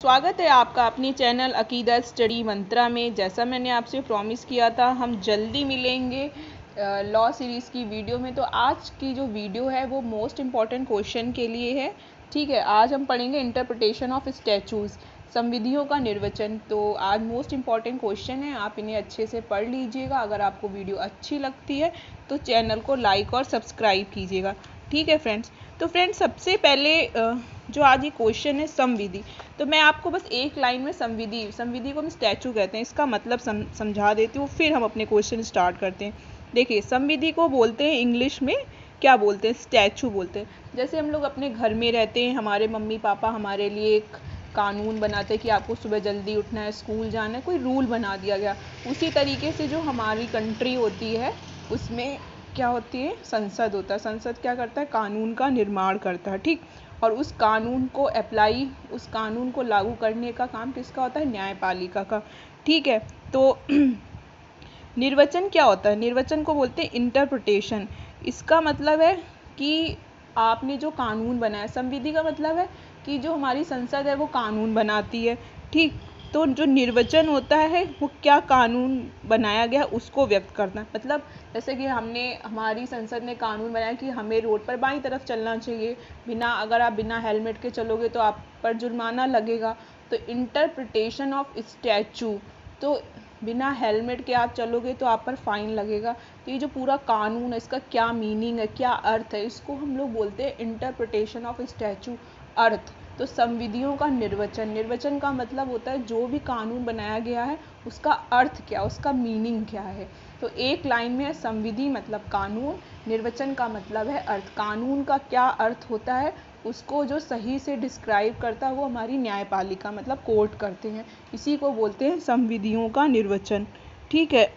स्वागत है आपका अपने चैनल अकीदा स्टडी मंत्रा में। जैसा मैंने आपसे प्रॉमिस किया था, हम जल्दी मिलेंगे लॉ सीरीज़ की वीडियो में। तो आज की जो वीडियो है वो मोस्ट इम्पॉर्टेंट क्वेश्चन के लिए है। ठीक है, आज हम पढ़ेंगे इंटरप्रिटेशन ऑफ स्टैचूज़, संविधियों का निर्वचन। तो आज मोस्ट इम्पॉर्टेंट क्वेश्चन है, आप इन्हें अच्छे से पढ़ लीजिएगा। अगर आपको वीडियो अच्छी लगती है तो चैनल को लाइक और सब्सक्राइब कीजिएगा। ठीक है फ्रेंड्स। तो फ्रेंड्स, सबसे पहले जो आज ये क्वेश्चन है संविधि, तो मैं आपको बस एक लाइन में संविधि को हम स्टैचू कहते हैं, इसका मतलब समझा देती हूँ, फिर हम अपने क्वेश्चन स्टार्ट करते हैं। देखिए, संविधि को बोलते हैं इंग्लिश में क्या बोलते हैं, स्टैचू बोलते हैं। जैसे हम लोग अपने घर में रहते हैं, हमारे मम्मी पापा हमारे लिए एक कानून बनाते हैं कि आपको सुबह जल्दी उठना है, स्कूल जाना है, कोई रूल बना दिया गया। उसी तरीके से जो हमारी कंट्री होती है उसमें क्या होती है, संसद होता है। संसद क्या करता है, कानून का निर्माण करता है। ठीक, और उस कानून को लागू करने का काम किसका होता है, न्यायपालिका का। ठीक है, तो निर्वचन क्या होता है, निर्वचन को बोलते हैं इंटरप्रिटेशन। इसका मतलब है कि आपने जो कानून बनाया, संविधि का मतलब है कि जो हमारी संसद है वो कानून बनाती है। ठीक, तो जो निर्वचन होता है वो क्या कानून बनाया गया उसको व्यक्त करना। मतलब जैसे कि हमारी संसद ने कानून बनाया कि हमें रोड पर बाईं तरफ चलना चाहिए, अगर आप बिना हेलमेट के चलोगे तो आप पर जुर्माना लगेगा। तो इंटरप्रिटेशन ऑफ स्टैचू, तो बिना हेलमेट के आप चलोगे तो आप पर फाइन लगेगा। तो ये जो पूरा कानून है इसका क्या मीनिंग है, क्या अर्थ है, इसको हम लोग बोलते हैं इंटरप्रिटेशन ऑफ स्टैचू, अर्थ। तो संविधियों का निर्वचन का मतलब होता है जो भी कानून बनाया गया है उसका अर्थ क्या, उसका मीनिंग क्या है। तो एक लाइन में है संविधि मतलब कानून, निर्वचन का मतलब है अर्थ। कानून का क्या अर्थ होता है उसको जो सही से डिस्क्राइब करता है वो हमारी न्यायपालिका मतलब कोर्ट करते हैं, इसी को बोलते हैं संविधियों का निर्वचन। ठीक है।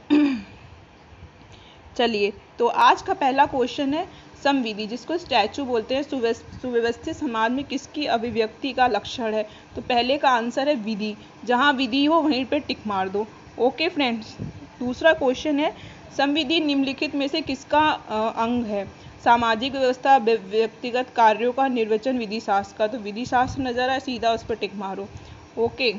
चलिए, तो आज का पहला क्वेश्चन है संविधि, जिसको स्टैचू बोलते हैं, सुव्यवस्थित समाज में किसकी अभिव्यक्ति का लक्षण है। तो पहले का आंसर है विधि, जहाँ विधि हो वहीं पे टिक मार दो। Okay friends. दूसरा क्वेश्चन है संविधि निम्नलिखित में से किसका अंग है। सामाजिक व्यवस्था, व्यक्तिगत कार्यों का निर्वचन, विधि शास्त्र का। तो विधि शास्त्र नजर आए, सीधा उस पर टिक मारो। ओके।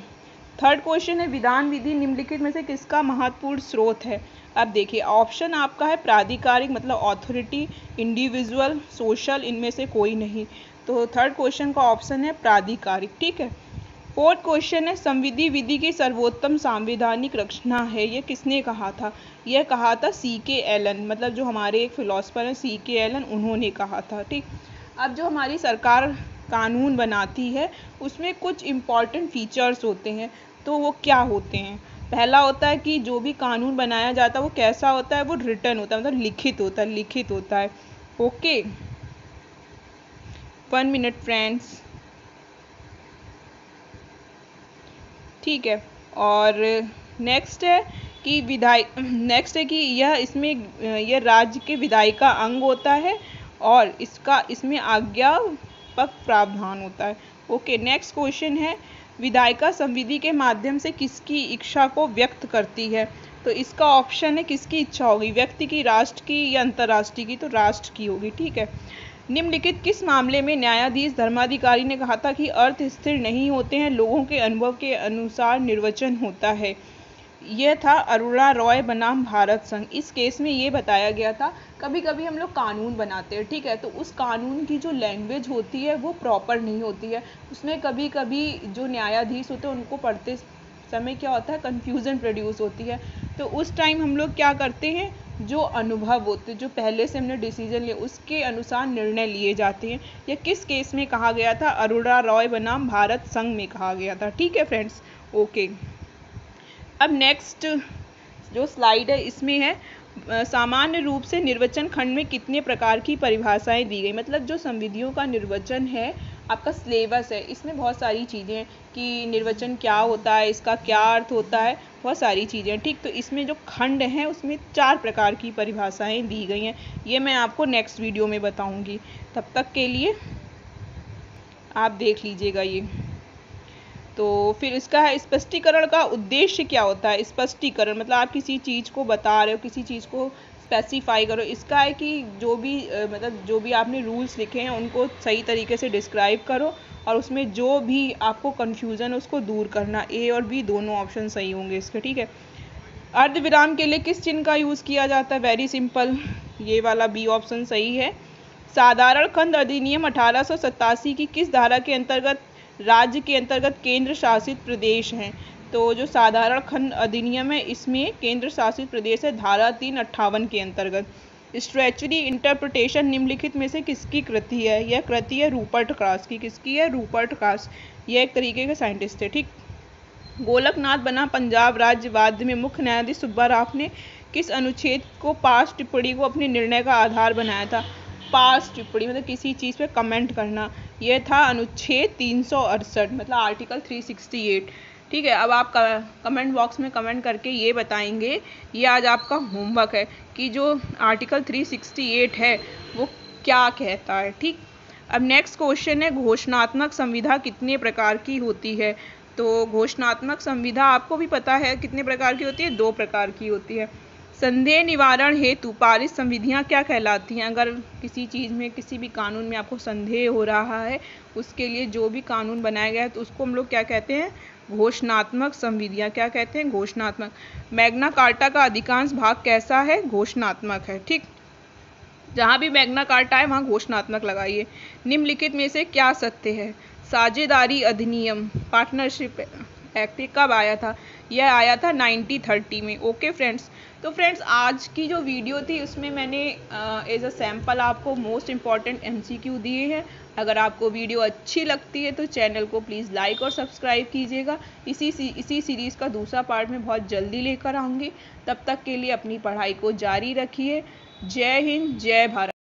थर्ड क्वेश्चन है विधान विधि निम्नलिखित में से किसका महत्वपूर्ण स्रोत है। अब देखिए, ऑप्शन आपका है प्राधिकारिक मतलब अथॉरिटी, इंडिविजुअल, सोशल, इनमें से कोई नहीं। तो थर्ड क्वेश्चन का ऑप्शन है प्राधिकारिक। ठीक है। फोर्थ क्वेश्चन है संविधि विधि की सर्वोत्तम संवैधानिक रचना है, ये किसने कहा था। यह कहा था C.K. एलन, मतलब जो हमारे एक फिलोसफर हैं C.K. एलन, उन्होंने कहा था। ठीक, अब जो हमारी सरकार कानून बनाती है उसमें कुछ इम्पॉर्टेंट फीचर्स होते हैं। तो वो क्या होते हैं, पहला होता है कि जो भी कानून बनाया जाता है वो कैसा होता है, वो रिटन होता है, मतलब लिखित होता है। Okay, 1 minute friends. ठीक है, और नेक्स्ट है कि यह राज्य के विधायिका अंग होता है और इसमें आज्ञापक प्रावधान होता है। ओके, नेक्स्ट क्वेश्चन है विधायिका संविधि के माध्यम से किसकी इच्छा को व्यक्त करती है। तो इसका ऑप्शन है किसकी इच्छा होगी, व्यक्ति की, राष्ट्र की या अंतर्राष्ट्रीय की। तो राष्ट्र की होगी। ठीक है। निम्नलिखित किस मामले में न्यायाधीश धर्माधिकारी ने कहा था कि अर्थ स्थिर नहीं होते हैं, लोगों के अनुभव के अनुसार निर्वचन होता है। यह था अरोड़ा रॉय बनाम भारत संघ। इस केस में ये बताया गया था, कभी कभी हम लोग कानून बनाते हैं, ठीक है, तो उस कानून की जो लैंग्वेज होती है वो प्रॉपर नहीं होती है, उसमें कभी कभी जो न्यायाधीश होते हैं उनको पढ़ते समय क्या होता है, कन्फ्यूज़न प्रोड्यूस होती है। तो उस टाइम हम लोग क्या करते हैं, जो अनुभव होते, जो पहले से हमने डिसीजन लिया उसके अनुसार निर्णय लिए जाते हैं। यह किस केस में कहा गया था, अरोड़ा रॉय बनाम भारत संघ में कहा गया था। ठीक है फ्रेंड्स। ओके, अब नेक्स्ट जो स्लाइड है इसमें है सामान्य रूप से निर्वचन खंड में कितने प्रकार की परिभाषाएं दी गई। मतलब जो संविधियों का निर्वचन है, आपका सिलेबस है, इसमें बहुत सारी चीज़ें हैं कि निर्वचन क्या होता है, इसका क्या अर्थ होता है, बहुत सारी चीज़ें। ठीक, तो इसमें जो खंड हैं उसमें 4 प्रकार की परिभाषाएं दी गई हैं, ये मैं आपको नेक्स्ट वीडियो में बताऊंगी। तब तक के लिए आप देख लीजिएगा ये। तो फिर इसका स्पष्टीकरण का उद्देश्य क्या होता है। स्पष्टीकरण मतलब आप किसी चीज़ को बता रहे हो, किसी चीज़ को स्पेसिफाई करो। इसका है कि जो भी मतलब जो भी आपने रूल्स लिखे हैं उनको सही तरीके से डिस्क्राइब करो और उसमें जो भी आपको कन्फ्यूज़न है उसको दूर करना। ए और बी दोनों ऑप्शन सही होंगे इसके, ठीक है। अर्धविराम के लिए किस चिन्ह का यूज़ किया जाता है? वेरी सिंपल, ये वाला बी ऑप्शन सही है। साधारण खंड अधिनियम 1887 की किस धारा के अंतर्गत राज्य के अंतर्गत केंद्र शासित प्रदेश हैं? तो जो साधारण खंड अधिनियम है इसमें केंद्र शासित प्रदेश है धारा 358 के अंतर्गत। स्ट्रेचरी इंटरप्रिटेशन निम्नलिखित में से किसकी कृति है? यह कृति है रूपर्ट क्रॉस की। किसकी है? Rupert cross. यह एक तरीके के साइंटिस्ट थे, ठीक। गोलकनाथ बना पंजाब राज्य वाद्य में मुख्य न्यायाधीश सुब्बा राव ने किस अनुच्छेद को पास टिप्पणी को अपने निर्णय का आधार बनाया था? पास टिप्पणी मतलब किसी चीज़ पे कमेंट करना, यह था अनुच्छेद 368 मतलब आर्टिकल 368, ठीक है। अब आप कमेंट बॉक्स में कमेंट करके ये बताएंगे, ये आज आपका होमवर्क है कि जो आर्टिकल 368 है वो क्या कहता है, ठीक। अब नेक्स्ट क्वेश्चन है घोषणात्मक संविधा कितने प्रकार की होती है? तो घोषणात्मक संविधा आपको भी पता है कितने प्रकार की होती है? 2 प्रकार की होती है। संदेह निवारण हेतु पारित संविधियां क्या कहलाती हैं? अगर किसी चीज़ में किसी भी कानून में आपको संदेह हो रहा है उसके लिए जो भी कानून बनाया गया है तो उसको हम लोग क्या कहते हैं? घोषणात्मक संविधियां। क्या कहते हैं? घोषणात्मक। मैग्ना कार्टा का अधिकांश भाग कैसा है? घोषणात्मक है, ठीक। जहाँ भी मैग्ना कार्टा है वहाँ घोषणात्मक लगाइए। निम्नलिखित में से क्या सत्य है? साझेदारी अधिनियम पार्टनरशिप एक्ट कब आया था? यह आया था 1930 में। ओके फ्रेंड्स, तो फ्रेंड्स आज की जो वीडियो थी उसमें मैंने एज अ सैम्पल आपको मोस्ट इम्पॉर्टेंट MCQ दिए हैं। अगर आपको वीडियो अच्छी लगती है तो चैनल को प्लीज़ लाइक और सब्सक्राइब कीजिएगा। इसी सीरीज़ का दूसरा पार्ट मैं बहुत जल्दी लेकर आऊँगी। तब तक के लिए अपनी पढ़ाई को जारी रखिए। जय हिंद, जय भारत।